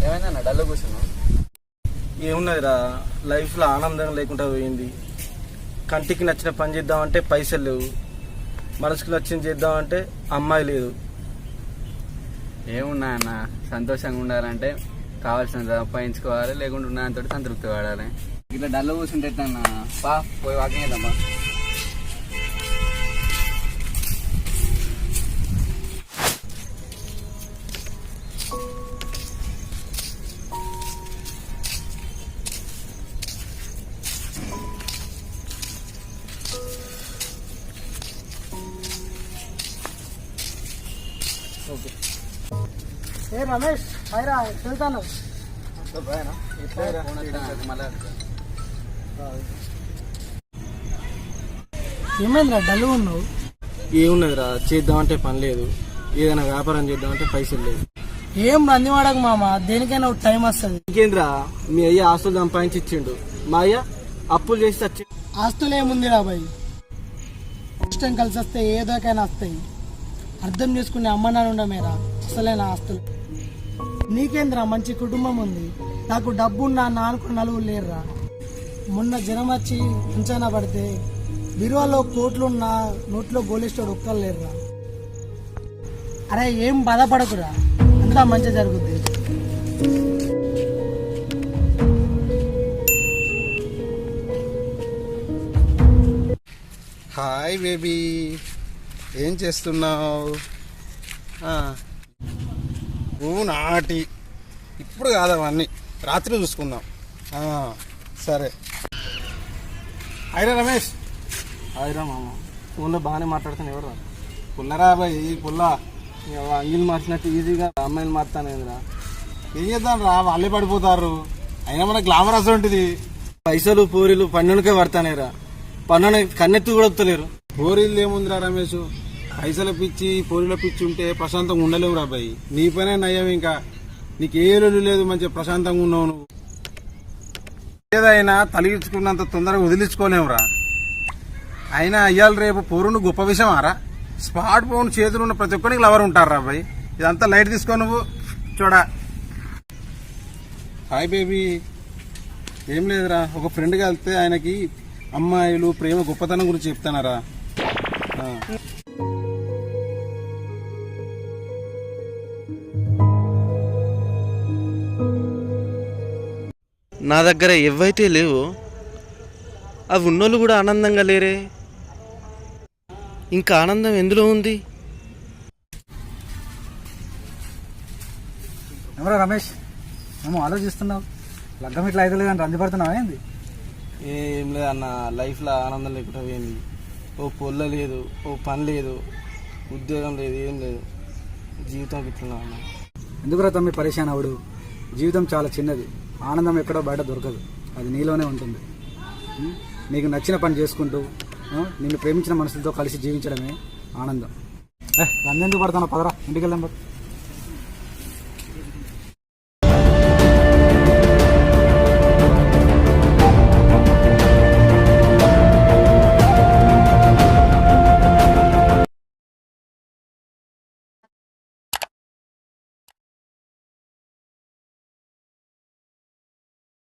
ఏమైందన్న dull కూర్చున్నావు? ఏమున్నదిరా, లైఫ్లో ఆనందం లేకుండా పోయింది. కంటికి నచ్చిన పని చేద్దామంటే పైసలు లేవు, మనసుకు నచ్చింది చేద్దామంటే అమ్మాయి లేదు. ఏమున్నా అన్న, సంతోషంగా ఉండాలంటే కావాల్సినంత సంపాదించుకోవాలి, లేకుండా ఉన్నంతో సంతృప్తి పడాలి. ఇట్లా డల్ కూర్చుంటే ఎట్లన్నా? పోయి వాకింగ్ చేద్దామా? ఏ రమేష్, హైరా వెళ్తాను. ఏమైందిరా డల్ ఉన్నావు? ఏమున్నదిరా, చేద్దామంటే పని లేదు, ఏదైనా వ్యాపారం చేద్దామంటే పైసలు లేదు. ఏం రందివాడకు మామ, దేనికైనా ఒక టైం వస్తుంది. ఇంకేంద్రా, మీ అయ్య ఆస్తులు సంపాదించి ఇచ్చిండు, మా అయ్య అప్పులు చేసి వచ్చి. ఆస్తులు ఏముంది రా బాయ్, ఇష్టం కలిసి వస్తే ఏదోకైనా వస్తాయి. అర్థం చేసుకునే అమ్మ నాన్న ఉండమేరా అసలైన ఆస్తులు. నీకేంద్రా, మంచి కుటుంబం ఉంది, నాకు డబ్బున్నా నాన్నకు నలుగురు లేరురా. మొన్న జ్వరం వచ్చి అంచనా పడితే బీరువాలో కోట్లున్నా నోట్లో గోలిస్టోడు ఒక్కరు లేరురా. అరే ఏం బాధపడకురా, అంతా మంచి జరుగుద్ది. హాయ్ బేబీ, ఏం చేస్తున్నావు? నాటి ఇప్పుడు కాదు, అవన్నీ రాత్రి చూసుకుందాం. సరే. అయిరా రమేష్. అయిరా మామ, ఫోన్లో బాగానే మాట్లాడుతాను. ఎవరు పుల్లరా బాయ్, పుల్ల అంగిలు మార్చినట్టు ఈజీగా అమ్మాయిలు మారుతాను కదరా. ఏం చేద్దాం రా, వాళ్ళే పడిపోతారు. అయినా మన గ్లామర్ అసలు ఉంటుంది. పైసలు పూరీలు పన్నునికే పడతానేరా, పన్ను కన్నెత్తు కూడా వస్తలేరు. పోరీలు ఏముందిరా రమేష్, పైసల పిచ్చి పోరీల పిచ్చి ఉంటే ప్రశాంతంగా ఉండలేవు రా బాయ్. నీ పనే నయ్యం, ఇంకా నీకు ఏ రోజు లేదు, మంచిగా ప్రశాంతంగా ఉన్నావు నువ్వు. ఏదైనా తలిగించుకున్నంత తొందరగా వదిలించుకోలేవురా. అయినా అయ్యాలి రేపు పోరును గొప్ప విషయం ఆరా. స్మార్ట్ ఫోన్ చేతులు ఉన్న ప్రతి ఒక్కరికి లవర్ ఉంటారు రా బాయ్. ఇదంతా లైట్ తీసుకో నువ్వు. చూడా. Hi baby. ఏం లేదురా, ఒక ఫ్రెండ్గా వెళ్తే ఆయనకి అమ్మాయిలు ప్రేమ గొప్పతనం గురించి చెప్తానారా. నా దగ్గర ఏవైతే లేవో అవి ఉన్నోళ్ళు కూడా ఆనందంగా లేరే. ఇంకా ఆనందం ఎందులో ఉంది? ఎవరా రమేష్, మేము ఆలోచిస్తున్నావు, లగ్గం ఇట్లా అయితే లేదని రంజిపడుతున్నావా ఏంది? ఏం లేదన్న, లైఫ్లో ఆనందం లేకుండా పోయింది. ఓ పొల్ల లేదు, ఓ పని లేదు, ఉద్యోగం లేదు, ఏం లేదు, జీవితం ఇట్లా అన్న. ఎందుకురా తమ్మి పరేషాన్ అవుడు, జీవితం చాలా చిన్నది, ఆనందం ఎక్కడో బయట దొరకదు, అది నీలోనే ఉంటుంది. నీకు నచ్చిన పని చేసుకుంటూ నిన్ను ప్రేమించిన మనుషులతో కలిసి జీవించడమే ఆనందం. రంజెందుకు పడతాను, పదరా ఇంటికి వెళ్దాం.